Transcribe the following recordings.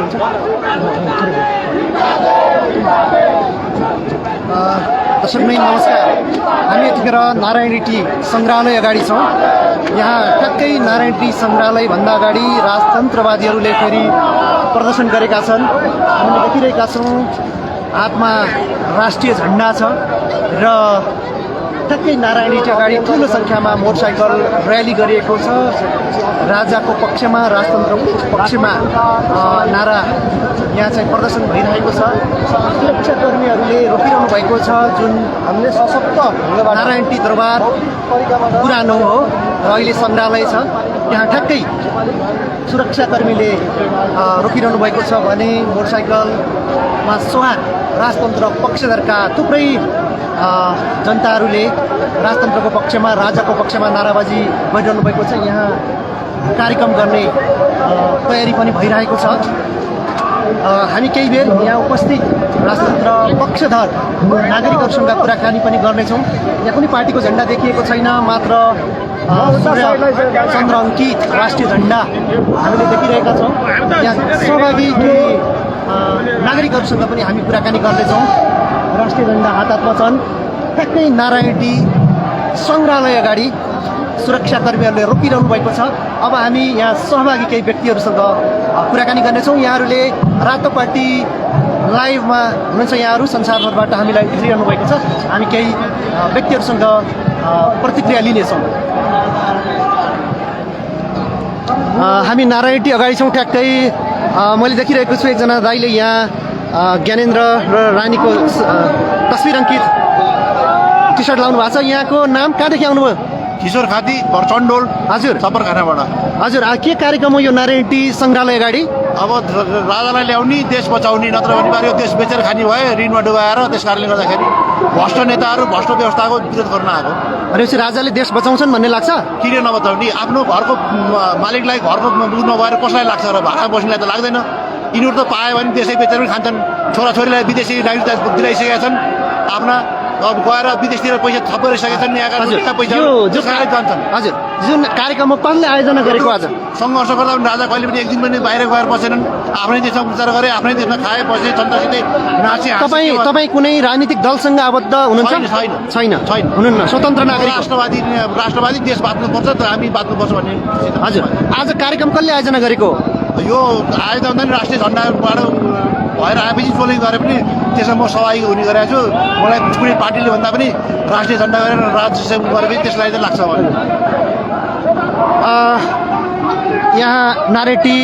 चाहन्छ? दर्शकमै नमस्कार। हामी यतिखेर नारायणी टी सङ्ग्रहालय अगाडि छौँ। यहाँ ठ्याक्कै नारायणी टी सङ्ग्रहालयभन्दा अगाडि राजतन्त्रवादीहरूले फेरि प्रदर्शन गरेका छन्। हामीले देखिरहेका छौँ हातमा राष्ट्रिय झन्डा छ र ठ्याक्कै नारायणी टी अगाडि ठुलो सङ्ख्यामा मोटरसाइकल र्याली गरिएको छ। राजाको पक्षमा, राजतन्त्रको पक्षमा नारा यहाँ चाहिँ प्रदर्शन भइरहेको छ। सुरक्षाकर्मीहरूले रोकिरहनु भएको छ। जुन हामीले सशक्त नारायण टी दरबार पुरानो हो र अहिले सङ्ग्रहालय छ, यहाँ ठ्याक्कै सुरक्षाकर्मीले रोकिरहनु भएको छ भने मोटरसाइकलमा सवार राजतन्त्र पक्षधरका थुप्रै जनताहरूले राजतन्त्रको पक्षमा, राजाको पक्षमा नाराबाजी गरिरहनु भएको छ। यहाँ कार्यक्रम गर्ने तयारी पनि भइरहेको छ। हामी केही बेर यहाँ उपस्थित राजतन्त्र पक्षधर नागरिकहरूसँग कुराकानी पनि गर्नेछौँ। यहाँ कुनै पार्टीको झन्डा देखिएको छैन, मात्र सूर्य चन्द्र अङ्कित राष्ट्रिय झन्डा हामीले देखिरहेका छौँ। यहाँ सहभागी केही नागरिकहरूसँग पनि हामी कुराकानी गर्नेछौँ। राष्ट्रिय झन्डा हातमा छन्। ठ्याक्कै नारायण टी सङ्ग्रहालय अगाडि सुरक्षाकर्मीहरूले रोकिरहनु भएको छ। अब हामी यहाँ सहभागी केही व्यक्तिहरूसँग कुराकानी गर्नेछौँ। यहाँहरूले रातो पार्टी लाइभमा हुनुहुन्छ, यहाँहरू संसारभरबाट हामीलाई हेरिरहनु भएको छ। हामी केही व्यक्तिहरूसँग प्रतिक्रिया लिनेछौँ। हामी नारायण टी अगाडि छौँ। ठ्याक्कै मैले देखिरहेको छु एकजना दाइले यहाँ ज्ञानेन्द्र र रानीको तस्विर अङ्कित टी सर्ट लाउनु भएको छ। यहाँको नाम कहाँदेखि आउनुभयो? किशोर खाती चण्डोल। हजुर, सपरखानाबाट। हजुर, के कार्यक्रम हो यो नारायण टी सङ्ग्रहालय अगाडि? अब राजालाई ल्याउने, देश बचाउने, नत्र भने यो देश बेचेर खाने भयो ऋणमा डुबाएर। त्यस कारणले गर्दाखेरि भ्रष्ट नेताहरू भ्रष्ट व्यवस्थाको विरोध गर्न आएको। भनेपछि राजाले देश बचाउँछन् भन्ने लाग्छ? किन नबचाउने? आफ्नो घरको मालिकलाई घरको बुझ नभएर कसलाई लाग्छ र? भाडा बस्नेलाई त लाग्दैन। यिनीहरू त पायो भने देशै बेचेर पनि खान्छन्। छोराछोरीलाई विदेशी नागरिकता दिलाइसकेका छन्। आफ्ना अब गएर विदेशतिर पैसा थप गरिसकेका छन्। यहाँका पैसा जान्छन्। हजुर, जुन कार्यक्रममा कसले आयोजना गरेको आज? सङ्घर्ष गर्दा पनि राजा कहिले पनि एक दिन पनि बाहिर गएर बसेनन्। आफ्नै देशमा प्रचार गरे, आफ्नै देशमा खाए, बसे, जनतासितै नाचे। तपाईँ कुनै राजनीतिक दलसँग आबद्ध हुनुहुन्छ? छैन, हुनुहुन्न। स्वतन्त्र नागरिक, राष्ट्रवादी देश बाँच्नुपर्छ, हामी बाँच्नुपर्छ भन्ने। हजुर, आज कार्यक्रम कसले आयोजना गरेको? यो आयोजना पनि राष्ट्रिय झन्डाबाट भएर आएपछि जसले गरे पनि त्यसमा म सहभागी हुने गरेको छु। मलाई कुनै पार्टीले भन्दा पनि राष्ट्रिय झन्डा गरेर राज्य सेवा गरेपछि त्यसलाई चाहिँ लाग्छ भने। यहाँ नारायण टी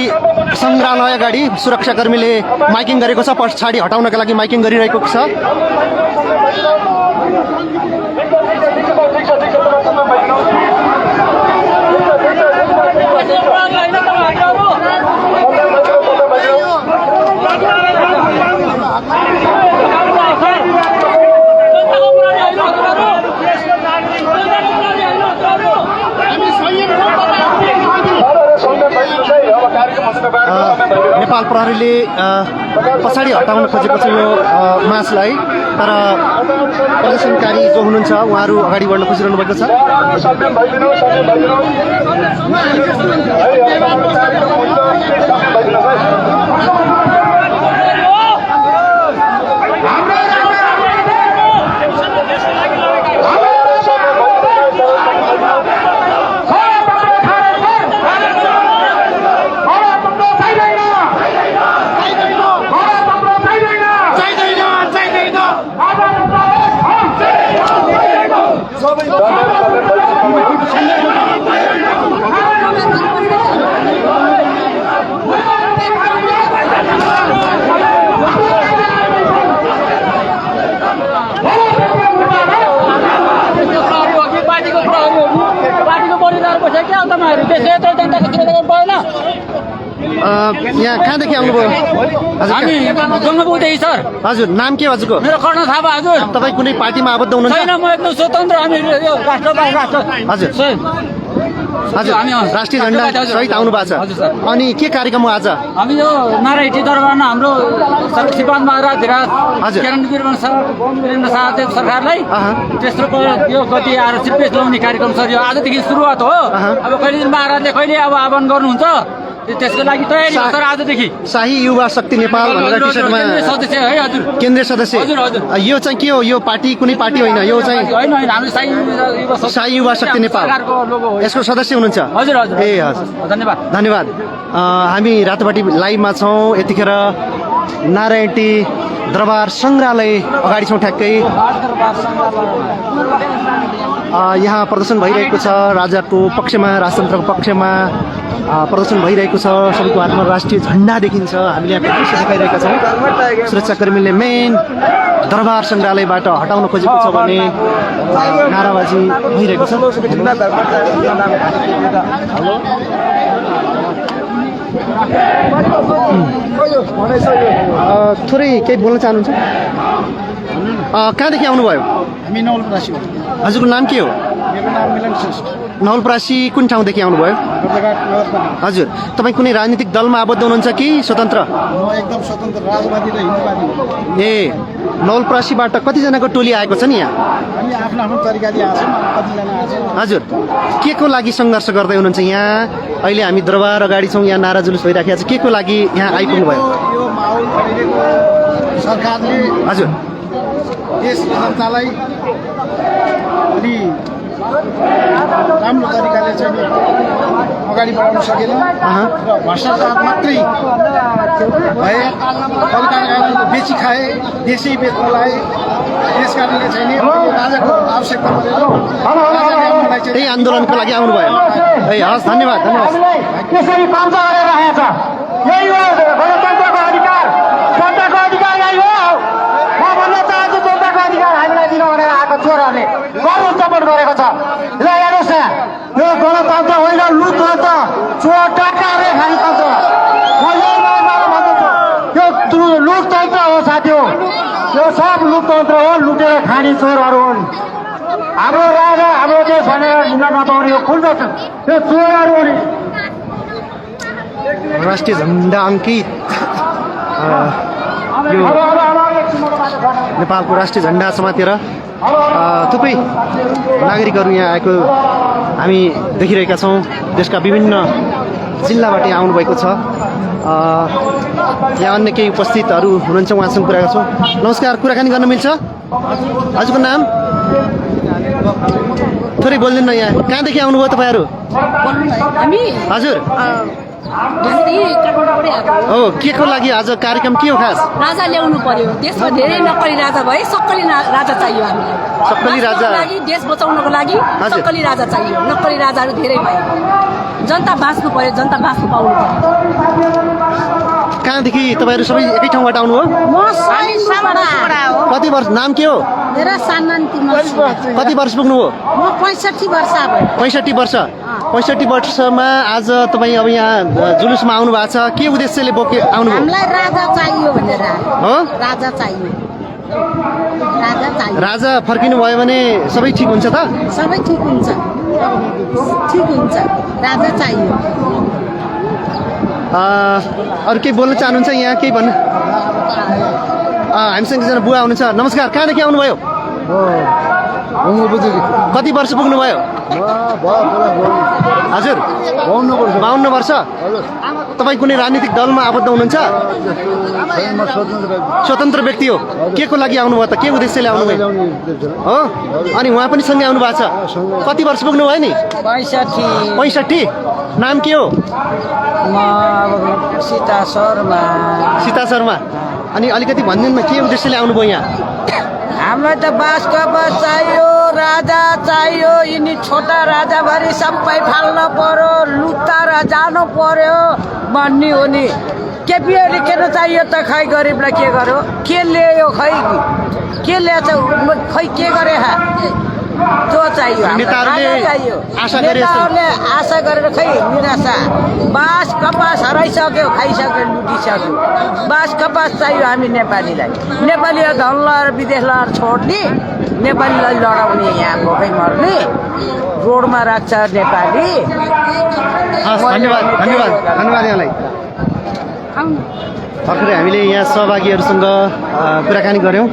सङ्ग्रहालय अगाडि सुरक्षाकर्मीले माइकिङ गरेको छ। पछाडि हटाउनका लागि माइकिङ गरिरहेको छ। नेपाल प्रहरीले पछाडि हटाउन खोजेको छ यो मासलाई, तर प्रदर्शनकारी जो हुनुहुन्छ उहाँहरू अगाडि बढ्न खोजिरहनु भएको छ। यहाँ कहाँदेखि आउनुभयो? हामी गङ्गापुरदेखि सर। हजुर, नाम के हजुरको? मेरो कर्ण थापा। हजुर, तपाईँ कुनै पार्टीमा आबद्ध हुनुहुन्छ? छैन, म एकदम स्वतन्त्र। हामी यो राष्ट्र। हजुर, हजुर, हामी राष्ट्रिय झन्डा सहित आउनु भएको छ। अनि के कार्यक्रम हो आज? हामी यो नारायण टी दरबारमा हाम्रो श्रीपाद महाराज धिराज किरण शाहदेव सरकारलाई तेस्रोको यो गति आएर सिपेस ल्याउने कार्यक्रम सर। यो आजदेखि सुरुवात हो। अब कहिले महाराजले कहिले अब आह्वान गर्नुहुन्छ त्यसको लागि तयारी छ सर आजदेखि। शाही युवा शक्ति नेपाल भनेर टी सर्टमा केन्द्रीय सदस्य है हजुर। केन्द्रीय सदस्य हजुर, हजुर। यो चाहिँ के हो? यो पार्टी कुनै पार्टी होइन, यो चाहिँ होइन होइन हाम्रो शाही युवा शक्ति नेपाल सरकारको लोगो हो। यसको सदस्य हुनुहुन्छ? हजुर हजुर ए हजुर, धन्यवाद। धन्यवाद। हामी रातोपाटी लाइभमा छौँ। यतिखेर नारायण टी दरबार सङ्ग्रहालय अगाडि छौँ ठ्याक्कै। यहाँ प्रदर्शन भइरहेको छ, राजाको पक्षमा, राजतन्त्रको पक्षमा प्रदर्शन भइरहेको छ। सबैको हातमा राष्ट्रिय झन्डा देखिन्छ। हामीले यहाँ दृश्य देखाइरहेका छौँ। सुरक्षाकर्मीले मेन दरबार सङ्ग्रहालयबाट हटाउन खोजेको छ भने नाराबाजी भइरहेको छ। थोरै केही बोल्न चाहनुहुन्छ? कहाँदेखि आउनुभयो? हामी नवलपरासी हो। हजुरको नाम के हो? मेरो नाम मिलन श्रेष्ठ, नवलपरासी कुन ठाउँदेखि आउनुभयो? गोर्खाघाट नगरपालिका। हजुर, तपाईँ कुनै राजनीतिक दलमा आबद्ध हुनुहुन्छ कि स्वतन्त्र? म एकदम स्वतन्त्र राजवादी र हिन्दूवादी हो। ए, नवलपरासीबाट कतिजनाको टोली आएको छ नि यहाँ? हामी आफ्नो आफ्नो तरिकाले आछौँ, कतिजना आछौँ। हजुर, के को लागि सङ्घर्ष गर्दै हुनुहुन्छ यहाँ? अहिले हामी दरबार अगाडि छौँ, यहाँ नारा जुलुस भइराखेको छ। के को लागि यहाँ आइपुग्नु भयो? यो माहौल अहिलेको सरकारले हजुर, देश र जनतालाई अलि राम्रो तरिकाले चाहिँ अगाडि बढाउन सकेन र भ्रष्टाचार मात्रै भए, कलकारखाना बेची खाए, देशै बेच्न लाए। त्यस कारणले चाहिँ नि राजाको आवश्यकता परेर राजाले हामीलाई चाहिँ त्यही आन्दोलनको लागि आउनुभयो? ए हस्, धन्यवाद धन्यवाद। त्यसरी कब्जा गरेर राखेको छ। यही हो गणतन्त्रको अधिकार, जनताको अधिकार यही हो। म भन्न चाहन्छु जनताको अधिकार हामीलाई दिनु भनेर आएको चोरहरूले गर्व सपोर्ट गरेको छ। ल हेर्नुहोस् न, यो गणतन्त्र होइन, लुटतन्त्र, चोर टक्काले खाने तन्त्र। म यही बारेमा भन्दछु, यो लुटतन्त्र हो साथी हो। यो सब लुटतन्त्र हो, लुटेर खाने चोरहरू हुन्। हाम्रो राजा हाम्रो देश भनेर हिँड्न नपाउने यो खुल्छ, यो चोरहरू हुन्। राष्ट्रिय झन्डा अङ्कित यो नेपालको राष्ट्रिय झन्डा समातेर थुप्रै नागरिकहरू यहाँ आएको हामी देखिरहेका छौँ। देशका विभिन्न जिल्लाबाट यहाँ आउनुभएको छ। यहाँ अन्य केही उपस्थितहरू हुनुहुन्छ, उहाँसँग कुरा गर्छौँ। नमस्कार, कुराकानी गर्न मिल्छ? हजुरको नाम? थोरै बोल्दैन यहाँ। कहाँदेखि आउनुभयो तपाईँहरू? हजुर हो, के को लागि आज कार्यक्रम के हो खास? राजा ल्याउनु पर्यो। देशमा धेरै नक्कली राजा भए, सक्कली राजा चाहियो हामीलाई। सक्कली राजा लागि, देश बचाउनको लागि सक्कली राजा चाहियो। नक्कली राजाहरू धेरै भए। जनता बाँच्नु पर्यो, जनता बाँच्नु पाउनु पर्यो। कहाँदेखि तपाईँहरू सबै एकै ठाउँबाट आउनु हो? कति वर्ष? नाम के हो? मेरा सानन्ती। कति वर्ष पुग्नु हो? म 65 वर्ष भयो। 65 वर्ष। 65 वर्षमा आज तपाईँ अब यहाँ जुलुसमा आउनु भएको छ। के उद्देश्यले आउनुभयो? हामीलाई राजा चाहियो भनेर हो? राजा चाहियो, राजा चाहियो। राजा फर्किनु भयो भने सबै ठिक हुन्छ त? सबै ठिक हुन्छ, ठिक हुन्छ। राजा चाहियो। अरू केही बोल्न चाहनुहुन्छ? यहाँ केही भन्नु? हामीसँग एकजना बुवा हुनुहुन्छ। नमस्कार, कहाँदेखि आउनुभयो? कति वर्ष पुग्नुभयो? हजुर, 52 वर्ष। तपाईँ कुनै राजनीतिक दलमा आबद्ध हुनुहुन्छ? स्वतन्त्र व्यक्ति हो। के को लागि आउनुभयो त? के उद्देश्यले आउनुभयो हो? अनि उहाँ पनि सँगै आउनु भएको छ। कति वर्ष पुग्नुभयो नि? 65। नाम के हो? सीता शर्मा। सीता शर्मा। अनि अलिकति भनिदिनु न, के उद्देश्यले आउनुभयो यहाँ? हामीलाई त बासको चाहियो, राजा चाहियो। यिनी छोटा राजाभरि सबै फाल्न पर्यो, लुट्टाएर जानु पर्यो भन्ने हो नि। केपीओले किन चाहियो त? खै गरिबलाई के गर्यो? के ल्यायो? खै के ल्याएछ? खै के गरे? त्यो चाहियो। नेताहरूले आशा गरेर खै निराशा। बाँस कपास हराइसक्यो, खाइसक्यो, लुटिसक्यो। बाँस कपास चाहियो हामी नेपालीलाई। नेपालीलाई धन लगाएर विदेश लगाएर छोड्ने, नेपालीलाई लडाउने, यहाँ भोकै मर्ने, रोडमा राख्छ नेपाली। धन्यवाद धन्यवाद धन्यवाद यहाँलाई। भर्खरै हामीले यहाँ सहभागीहरूसँग कुराकानी गऱ्यौँ।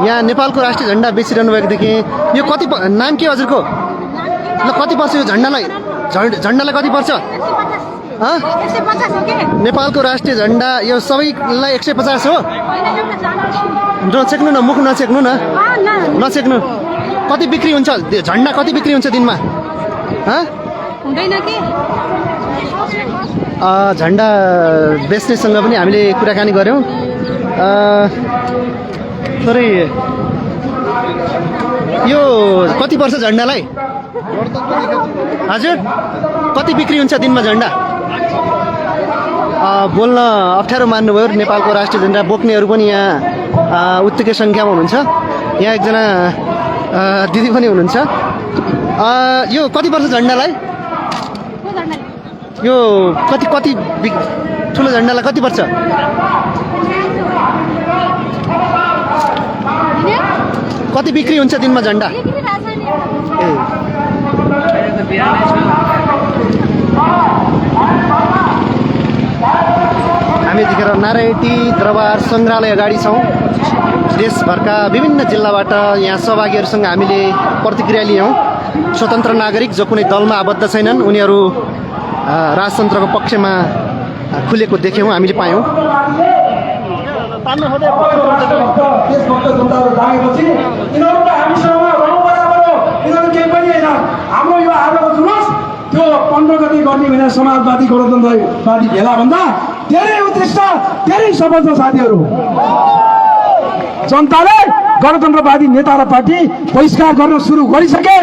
यहाँ नेपालको राष्ट्रिय झन्डा बेचिरहनु भएको देखेँ। यो कति नाम के हजुरको? ल कति पर्छ यो झन्डालाई? झन्डालाई कति पर्छ? हाँ? नेपालको राष्ट्रिय झन्डा यो सबैलाई 150 हो? नछेक्नु न, मुख नछेक्नु न, नछेक्नु। कति बिक्री हुन्छ झन्डा, कति बिक्री हुन्छ दिनमा? हुँदैन कि झन्डा बेच्नेसँग पनि हामीले कुराकानी गऱ्यौँ। तरै यो कति वर्ष झन्डालाई? हजुर, कति बिक्री हुन्छ दिनमा झन्डा? बोल्न अप्ठ्यारो मान्नुभयो। नेपालको राष्ट्रिय झन्डा बोक्नेहरू पनि यहाँ उत्तिकै सङ्ख्यामा हुनुहुन्छ। यहाँ एकजना दिदी पनि हुनुहुन्छ। यो कति वर्ष झन्डालाई? यो कति कति ठुलो झन्डालाई कति वर्ष? कति बिक्री हुन्छ दिनमा झन्डा? हामी यतिखेर नारायणी दरबार सङ्ग्रहालय अगाडि छौँ। देशभरका विभिन्न जिल्लाबाट यहाँ सहभागीहरूसँग हामीले प्रतिक्रिया लियौँ। स्वतन्त्र नागरिक जो कुनै दलमा आबद्ध छैनन्, उनीहरू राजतन्त्रको पक्षमा खुलेको देख्यौँ, हामीले पायौँ। हाम्रो यो आजको जुलुस त्यो 15 गते गर्ने भने समाजवादी गणतन्त्रवादी भेला भन्दा धेरै उत्कृष्ट, धेरै सफल छ साथीहरू। जनताले गणतन्त्रवादी नेता र पार्टी बहिष्कार गर्न सुरु गरिसके।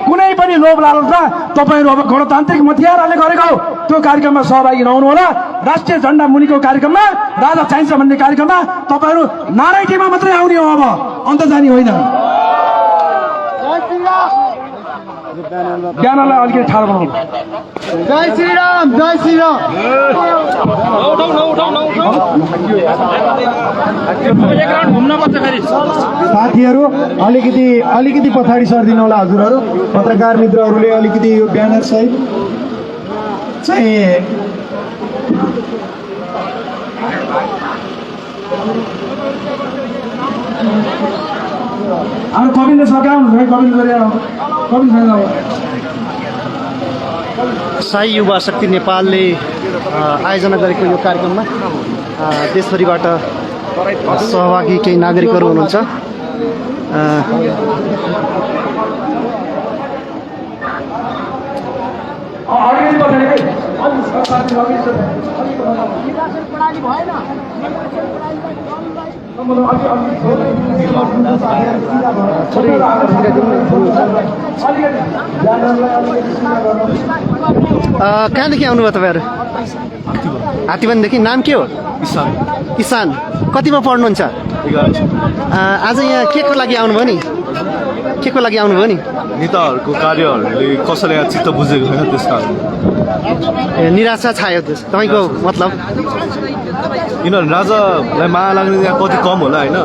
कुनै पनि लोभ लालसा तपाईँहरू अब गणतान्त्रिक हतियारले गरेको त्यो कार्यक्रममा सहभागी नहुनु होला। राष्ट्रिय झन्डा मुनिको कार्यक्रममा, राजा चाहिन्छ भन्ने कार्यक्रममा तपाईँहरू नारायणीमा मात्रै आउने हो, अब अन्त जाने होइन। ज्ञानलाई अलिकति ठाडो बनाउनु। जय श्रीराम, जय श्रीराम। साथीहरू अलिकति पछाडि सर्दिनु होला हजुरहरू। पत्रकार मित्रहरूले अलिकति यो ब्यानर सहित चाहिँ अब कविन्द्र सरकार साई युवा शक्ति नेपालले आयोजना गरेको यो कार्यक्रममा देशभरिबाट सहभागी केही नागरिकहरू हुनुहुन्छ। कहाँदेखि आउनुभयो तपाईँहरू? हात्तीबनदेखि। नाम के हो? इसान। कतिमा पढ्नुहुन्छ? आज यहाँ के को लागि आउनुभयो नि? के को लागि आउनुभयो नि? नेताहरूको कार्यहरूले कसैले यहाँ चित्त बुझेको छैन, त्यस कारण निराशा छायो तपाईँको मतलब? किनभने राजालाई माया लाग्ने यहाँ कति कम होला होइन।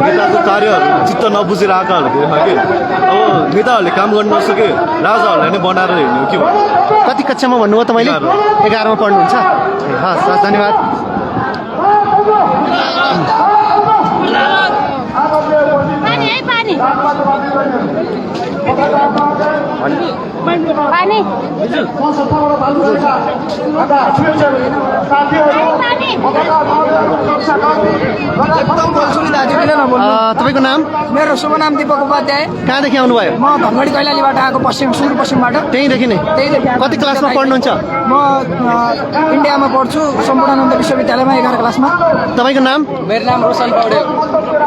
नेताको कार्यहरू चित्त नबुझेर आएकाहरू देख कि अब नेताहरूले काम गर्न नसके राजाहरूलाई नै बनाएर हिँड्ने हो कि भन्नु। कति कक्षामा भन्नुभयो तपाईँले? 11मा पढ्नुहुन्छ? हस् हस्, धन्यवाद। तपाईँको नाम? मेरो शुभ नाम दीपक उपाध्याय। कहाँदेखि आउनुभयो? म धनगढी कैलालीबाट आएको, सुदूरपश्चिमबाट। त्यहीँदेखि नै? कति क्लासमा पढ्नुहुन्छ? म इन्डियामा पढ्छु, सम्पूर्णानन्द विश्वविद्यालयमा 11 क्लासमा। तपाईँको नाम? मेरो नाम रोशन पौडेल।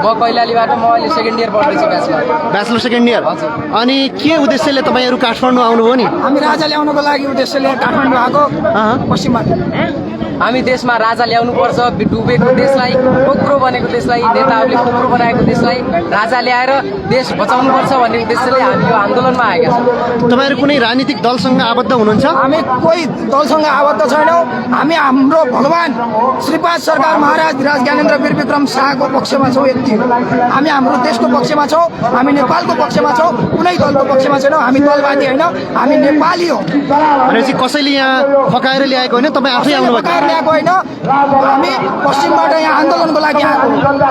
म कैलालीबाट, म अहिले सेकेन्ड इयर पढ्दैछु, ब्याचलर सेकेन्ड इयर। अनि के उद्देश्यले तपाईँहरू काठमाडौँ आउनुभयो नि? हामी राजा ल्याउनको लागि उद्देश्यले काठमाडौँ आएको, पश्चिमबाट। हामी देशमा राजा ल्याउनुपर्छ, डुबेको देशलाई, खोक्रो बनेको देशलाई, नेताहरूले खोक्रो बनाएको देशलाई राजा ल्याएर देश बचाउनुपर्छ भन्ने उद्देश्यले हामी यो आन्दोलनमा आएका छौँ। तपाईँहरू कुनै राजनीतिक दलसँग आबद्ध हुनुहुन्छ? हामी कोही दलसँग आबद्ध छैनौँ। हामी हाम्रो भगवान श्रीपाद सरकार महाराज विराज ज्ञानेन्द्र वीर विक्रम शाहको पक्षमा छौँ, यति हो। हामी हाम्रो देशको पक्षमा छौँ, हामी नेपालको पक्षमा छौँ, कुनै दलको पक्षमा छैनौँ। हामी दलवादी होइन, हामी नेपाली हो। भनेपछि कसैले यहाँ फकाएर ल्याएको होइन, तपाईँ आफै आउनुभएको? ल्याएको होइन, हामी पश्चिमबाट यहाँ आन्दोलनको लागि आएको।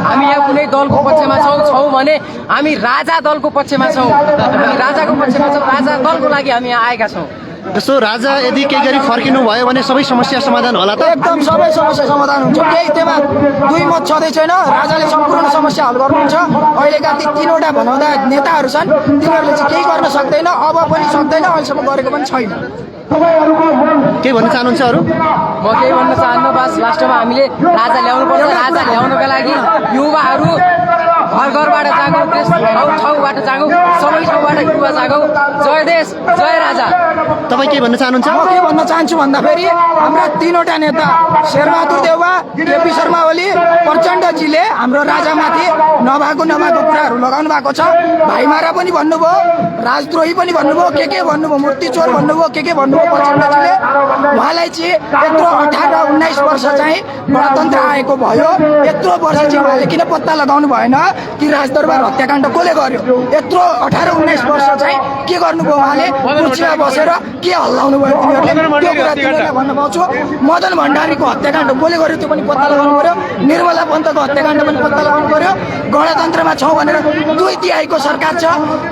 हामी यहाँ कुनै दलको पक्षमा छौँ भने हामी राजा दलको पक्षमा छौँ। हामी राजाको पक्षमा छौँ, राजा दलको लागि हामी यहाँ आएका छौँ। जस्तो राजा यदि केही गरी फर्किनु भयो भने सबै समस्या समाधान होला त? एकदम सबै समस्या समाधान हुन्छ, केही त्यसमा दुई मत छँदै छैन। राजाले सम्पूर्ण समस्या हल गर्नुहुन्छ। अहिलेका ती 3वटा भनाउँदा नेताहरू छन्, तिनीहरूले चाहिँ केही गर्न सक्दैन, अब पनि सक्दैन, अहिलेसम्म गरेको पनि छैन। के भन्न चाहनुहुन्छ अरू? म केही भन्न चाहन्न, बस लास्टमा हामीले राजा ल्याउनुपर्छ। राजा ल्याउनुका लागि युवाहरू घर घरबाट जागौ, देश ठाउँबाट जागौ, सबै ठाउँबाट युवा जागौ। जय देश, जय राजा। तपाईँ के भन्न चाहनुहुन्छ? म के भन्न चाहन्छु भन्दाखेरि हाम्रा 3वटा नेता शेरबहादुर देउवा, केपी शर्मा ओली, प्रचण्डजीले हाम्रो राजामाथि नभएको कुराहरू लगाउनु भएको छ। भाइमारा पनि भन्नुभयो, राजद्रोही पनि भन्नुभयो, के भन्नुभयो, मूर्ति चोर भन्नुभयो, के भन्नुभयो प्रचण्डजीले। उहाँलाई चाहिँ यत्रो 18-19 वर्ष चाहिँ गणतन्त्र आएको भयो, यत्रो वर्ष चाहिँ उहाँले किन पत्ता लगाउनु भएन कि राजदरबार हत्याकाण्ड कसले गर्यो? यत्रो 18-19 वर्ष चाहिँ के गर्नुभयो उहाँले? कुर्सीमा बसेर के हल्लाउनु भयो तिनीहरूले? त्यो कुरा तिनीहरूले भन्न पाउँछु। मदन भण्डारीको हत्याकाण्ड कसले गर्यो त्यो पनि पत्ता लगाउनु पर्यो। निर्मला पन्तको हत्याकाण्ड पनि पत्ता लगाउनु पर्यो। गणतन्त्रमा छौँ भनेर 2/3 सरकार छ।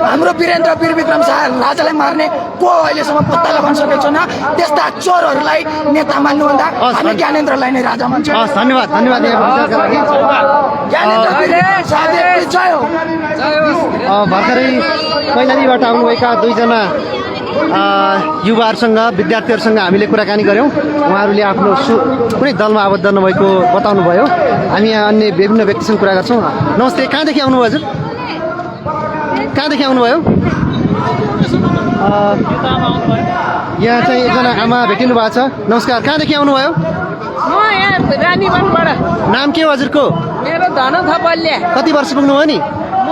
हाम्रो वीरेन्द्र वीरविक्रम शाह राजालाई मार्ने को अहिलेसम्म पत्ता लगाउन सकेको छैन। त्यस्ता चोरहरूलाई नेता मान्नुभन्दा हामी ज्ञानेन्द्रलाई नै राजा मान्छौँ। हस्, धन्यवाद धन्यवाद यहाँको विचारका लागि। ज्ञानेन्द्र वीरविक्रम शाहदेव जय हो। भर्खरै कैलालीबाट आउनुभएका 2जना युवाहरूसँग, विद्यार्थीहरूसँग हामीले कुराकानी गऱ्यौँ। उहाँहरूले आफ्नो कुनै दलमा आबद्ध नभएको बताउनु भयो। हामी यहाँ अन्य विभिन्न व्यक्तिसँग कुरा गर्छौँ। नमस्ते, कहाँदेखि आउनुभयो हजुर? कहाँदेखि आउनुभयो? यहाँ चाहिँ एकजना आमा भेटिनु भएको छ। नमस्कार, कहाँदेखि आउनुभयो? म यहाँ रानीवनबाट। नाम के हो हजुरको? मेरो धन थपल्ल्या। कति वर्ष पुग्नुभयो नि? म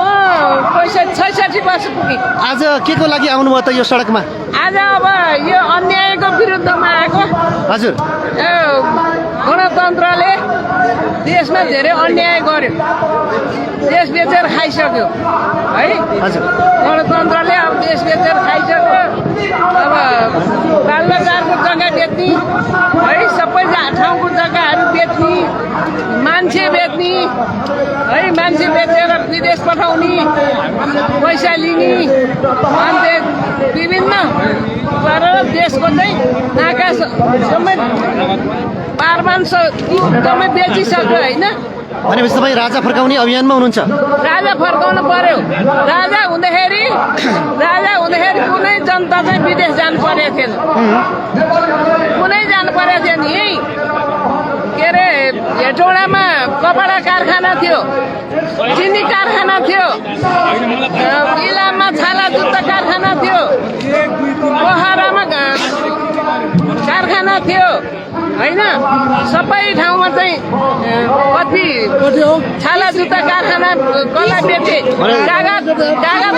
66 वर्ष पुगेँ। आज के को लागि आउनुभयो त यो सडकमा? आज अब यो अन्यायको विरुद्धमा आएको। हजुर, गणतन्त्रले देशमा धेरै अन्याय गर्यो, देश बेचेर खाइसक्यो है। हजुर, गणतन्त्रले अब देश बेचेर खाइसक्यो। अब बालुवाटारको जग्गा बेच्ने है, सबै ठाउँको जग्गाहरू बेच्ने, मान्छे बेच्ने है, मान्छे बेचेर विदेश पठाउने, पैसा लिने, अन्त विभिन्न गरेर देशको चाहिँ नाका समेत पारमान सबै बेचिसक्यो होइन। भनेपछि तपाईँ राजा फर्काउने अभियानमा हुनुहुन्छ? राजा फर्काउनु पर्यो। राजा हुँदाखेरि कुनै जनता चाहिँ विदेश जानु परेको थिएन, कुनै जानु परेको थिएन। यहीँ के अरे हेटौँडामा कपडा कारखाना थियो, चिनी कारखाना थियो, इलाममा छाला जुत्ता कारखाना थियो, पोखरामा कारखाना थियो होइन। सबै ठाउँमा चाहिँ कति छाला जुत्ता कारखाना कसलाई बेचे, कागज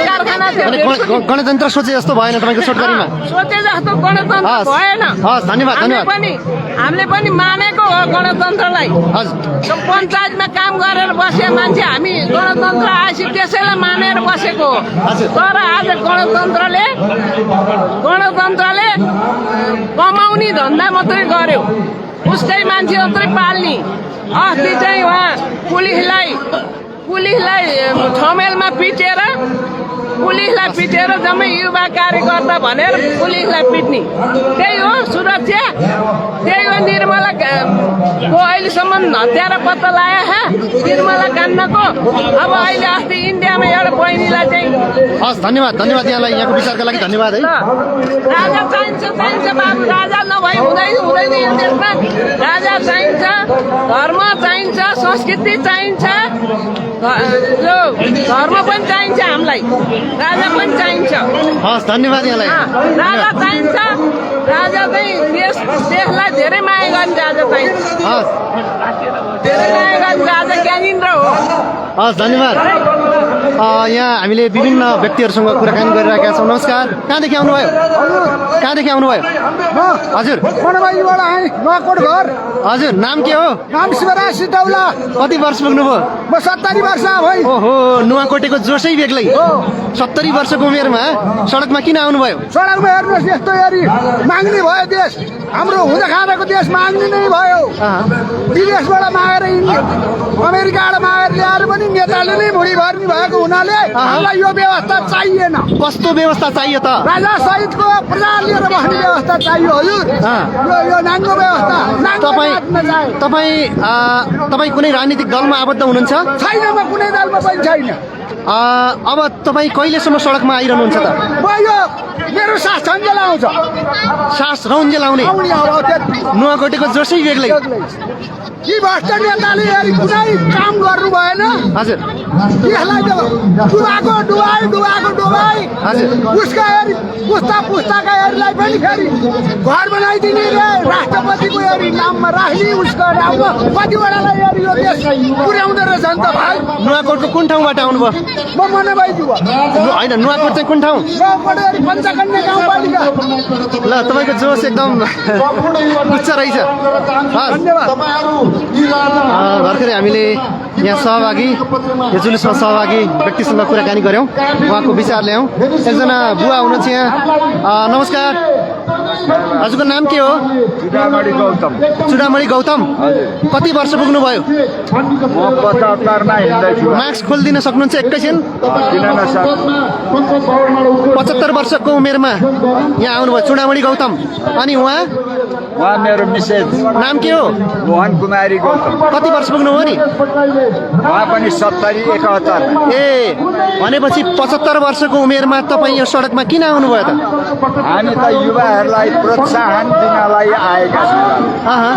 कारखाना थियो। गणतन्त्र सोचे जस्तो भएन तपाईँको छोटकरीमा? सोचे जस्तो गणतन्त्र भएन। हस्, धन्यवाद धन्यवाद। हामीले पनि मानेको हो गणतन्त्रलाई। पञ्चायतमा काम गरेर बसे मान्छे हामी, गणतन्त्र आएपछि त्यसैलाई मानेर बसेको हो। तर आज गणतन्त्रले कमाउने धन्दा मात्रै गर्यो, उसकै मान्छे मात्रै पाल्ने। अस्ति चाहिँ उहाँ पुलिसलाई ठमेलमा पिटेर जम्मै युवा कार्यकर्ता भनेर पुलिसलाई पिट्ने, त्यही हो सुरक्षा, त्यही हो निर्मला को अहिलेसम्म हत्यारा पत्ता लगायो निर्मला काण्डको। अब अहिले अस्ति इन्डियामा एउटा बहिनीलाई चाहिँ। हस्, धन्यवाद धन्यवाद यहाँलाई, यहाँको विचारका लागि धन्यवाद है। राजा चाहिन्छ बाबु, राजा नभए हुँदैन यो देशमा। राजा चाहिन्छ, धर्म चाहिन्छ, संस्कृति चाहिन्छ, जो धर्म पनि चाहिन्छ हामीलाई, राजा पनि चाहिन्छ। हस्, धन्यवाद यहाँलाई। राजा चाहिन्छ, राजा चाहिँ देशलाई धेरै माया गर्ने राजा चाहिन्छ। हस्, धेरै माया गर्ने राजा ज्ञानेन्द्र हो। हस्, धन्यवाद। यहाँ हामीले विभिन्न व्यक्तिहरूसँग कुराकानी गरिरहेका छौँ। नमस्कार, कहाँदेखि आउनुभयो? कहाँदेखि आउनुभयो हजुर? मनबाईबाट आएँ, नुवाकोट घर। हजुर, नाम के हो? नाम शिवराज सिटौला। कति वर्ष पुग्नुभयो? म 70 वर्ष भयो। ओहो, नुवाकोटेको जोसै बेग्लै। 70 वर्षको उमेरमा सडकमा किन आउनुभयो? सडकमा हेर्नुहोस्, यस्तो हेरी माग्ने भयो देश, हाम्रो हुँदा खाँदाको देश माग्ने नै भयो। विदेशबाट मागेर, अमेरिकाबाट मागेर ल्याएर पनि नेताले नै भुँडी भर्ने भएको भएको हुनाले हामीलाई यो व्यवस्था चाहिएन। कस्तो व्यवस्था चाहियो त? राजा सहितको प्रजा लिएर बस्ने व्यवस्था चाहियो हजुर। यो नाङ्गो व्यवस्था तपाईँ कुनै राजनीतिक दलमा आबद्ध हुनुहुन्छ? छैन, म कुनै दलमा पनि छैन। अब तपाईँ कहिलेसम्म सडकमा आइरहनुहुन्छ त? म यो मेरो सास झन्जेल आउँछ, सास रौन्जेल आउने नुहाकोटेको जोसै बेग्लै। यी भ्रष्ट नेताले कुनै काम गर्नु भएन हजुर यसलाई डुबाई हजुर उसका पुस्ताकाहरूलाई पनि फेरि घर बनाइदिने रे राष्ट्रपतिको नाममा राख्ने उसको नाममा कतिवटालाई यो देश पुर्याउँदो रहेछ नि त भाइ। नुहाकोटको कुन ठाउँबाट आउनुभयो? म मनबाइजु होइन, नुहाकोट चाहिँ कुन ठाउँ? पञ्चकन्या गाउँपालिका। ल तपाईँको जोस एकदम उच्च रहेछ। भर्खरै हामीले यहाँ सहभागी यो जुलुसमा सहभागी व्यक्तिसँग कुराकानी गऱ्यौँ, उहाँको विचार ल्यायौँ। एकजना बुवा हुनुहुन्छ यहाँ। नमस्कार, हजुरको नाम के हो? चुडामणि गौतम। कति वर्ष पुग्नुभयो? मास्क खोलिदिन सक्नुहुन्छ एकैछिन? 75 वर्षको उमेरमा यहाँ आउनुभयो चुडामणि गौतम। अनि उहाँ मेरो मिसेज नाम के हो? मोहन कुमारी गौतम। कति वर्ष पुग्नुभयो नि? उहाँ पनि 70-71। ए भनेपछि 75 वर्षको उमेरमा तपाईँ यो सडकमा किन आउनुभयो त? हामी त युवाहरूलाई प्रोत्साहन दिनलाई आएका छौँ,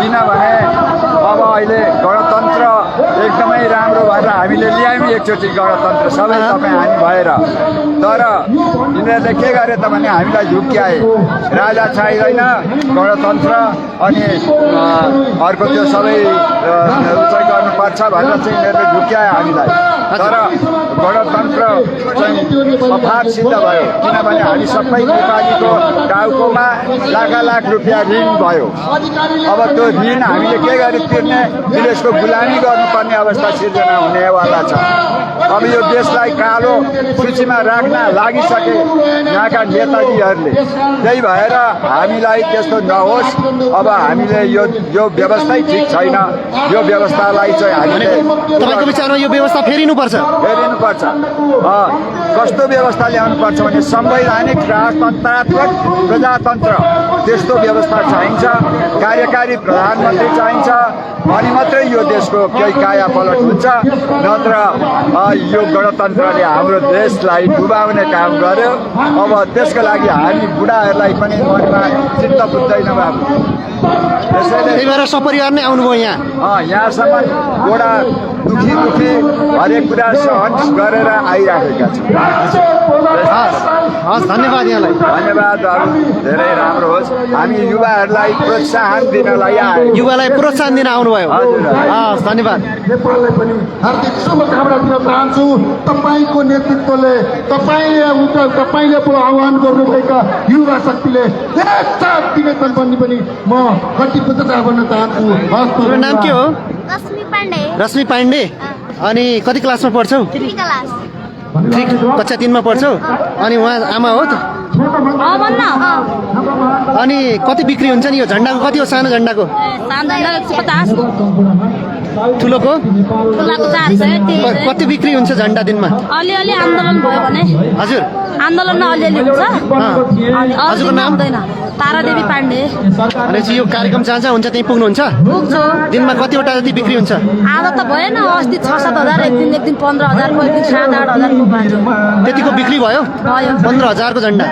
किनभने अब अहिले गणतन्त्र एकदमै राम्रो भएर हामीले ल्यायौँ एकचोटि गणतन्त्र सबै तपाईँ हामी भएर। तर यिनीहरूले के गरे त भने हामीलाई झुक्क्याए, राजा चाहिँदैन गणतन्त्र अनि अर्को त्यो सबै चाहिँ गर्नुपर्छ भनेर चाहिँ यिनीहरूले झुक्क्याए हामीलाई। तर गणतन्त्र चाहिँ अफाट सिद्ध भयो, किनभने हामी सबै नेपालीको टाउकोमा लाख रुपियाँ ऋण भयो। अब त्यो ऋण हामीले के गरी तिर्ने, विदेशको गुलामी गर्नुपर्ने अवस्था सिर्जना हुनेवाला छ। अब यो देशलाई कालो सूचीमा राख्न लागिसके यहाँका नेताजीहरूले। त्यही भएर हामीलाई त्यस्तो नहोस्। अब हामीले यो व्यवस्थै ठिक छैन, यो व्यवस्थालाई चाहिँ हामीले तपाईँको विचारमा यो व्यवस्था फेरिनुपर्छ। कस्तो व्यवस्था ल्याउनुपर्छ भने संवैधानिक राजतन्त्रात्मक प्रजातन्त्र त्यस्तो व्यवस्था चाहिन्छ। कार्यकारी प्रधानमन्त्री चाहिन्छ, अनि मात्रै यो देशको केही काया पलट हुन्छ। नत्र यो गणतन्त्रले हाम्रो देशलाई डुबाउने काम गर्यो। अब त्यसको लागि हामी बुढाहरूलाई पनि मनमा चित्त बुझ्दैन बाबु। त्यही भएर सपरिवार नै आउनुभयो यहाँ? यहाँसम्म गोडा दुखी हरेक कुरा सहन गरेर आइराखेका छौँ। हस्, धन्यवाद यहाँलाई। धन्यवादहरू धेरै राम्रो होस्। हामी युवाहरूलाई प्रोत्साहन दिनलाई आए, युवालाई प्रोत्साहन दिन आउनुभयो। हस्, धन्यवाद। नेपाललाई पनि हार्दिक शुभकामना दिन चाहन्छु। तपाईँको नेतृत्वले तपाईँले पुरो आह्वान गर्नुभएका युवा शक्तिले एक साथ दिने पनि म कतिबद्धता गर्न चाहन्छु। तिम्रो नाम के हो? रश्मि पाण्डे। अनि कति क्लासमा पढ्छौ? कक्षा 3मा पढ्छौ? अनि उहाँ आमा हो त? अनि कति बिक्री हुन्छ नि यो झन्डाको? कति हो सानो झन्डाको? ठुलोको कति बिक्री हुन्छ झन्डा दिनमा? अलिअलि आन्दोलन भयो भने हजुर आन्दोलनमा अलिअलि हुन्छ। हजुरको नाम? तारादेवी पाण्डे। भनेपछि यो कार्यक्रम जहाँ जहाँ हुन्छ त्यहीँ पुग्नुहुन्छ? पुग्छु। दिनमा कतिवटा जति बिक्री हुन्छ? आधा त भएन, अस्ति 6-7 हजार, एक दिन 15,000, एक दिन 7-8 हजार पुग्छ। त्यतिको बिक्री भयो? 15,000को झन्डा।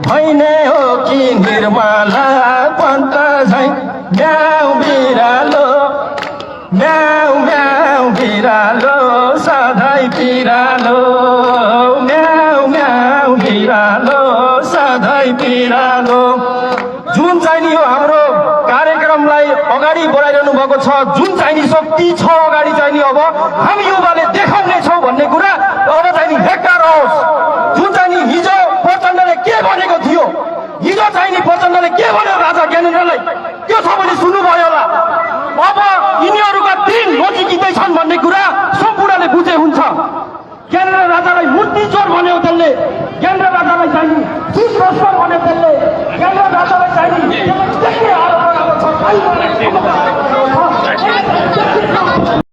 भैने हो कि निर्मला पन्त झै म्याउ बिरालो म्याउ म्याउ बिरालो सधैँ बिरालो म्याउ म्याउ बिरालो सधैँ बिरालो। जुन चाहिँ नि हो हाम्रो कार्यक्रमलाई अगाडि बढाइरहनु भएको छ, जुन चाहिँ नि शक्ति छ अगाडि चाहिँ नि अब हामी युवाले देखाउने छौँ भन्ने कुरा अब चाहिँ नि हेक्का रहोस्। जुन चाहिँ नि हिजो प्रचण्डले के भनेको थियो, हिजो चाहिँ नि प्रचण्डले के भन्यो राजा ज्ञानेन्द्रलाई, त्यो सबैले सुन्नुभयो होला। अब यिनीहरूका दिन नजिकिँदैछन् भन्ने कुरा सम्पूर्णले बुझे हुन्छ। केन्द्र राजालाई मूर्ति चोर भन्यो त्यसले, केन्द्र राजालाई चाहिँ चिफ मिनिस्टर भन्यो त्यसले, केन्द्र राजालाई चाहिँ त्यसले के आरोप लगाएको छ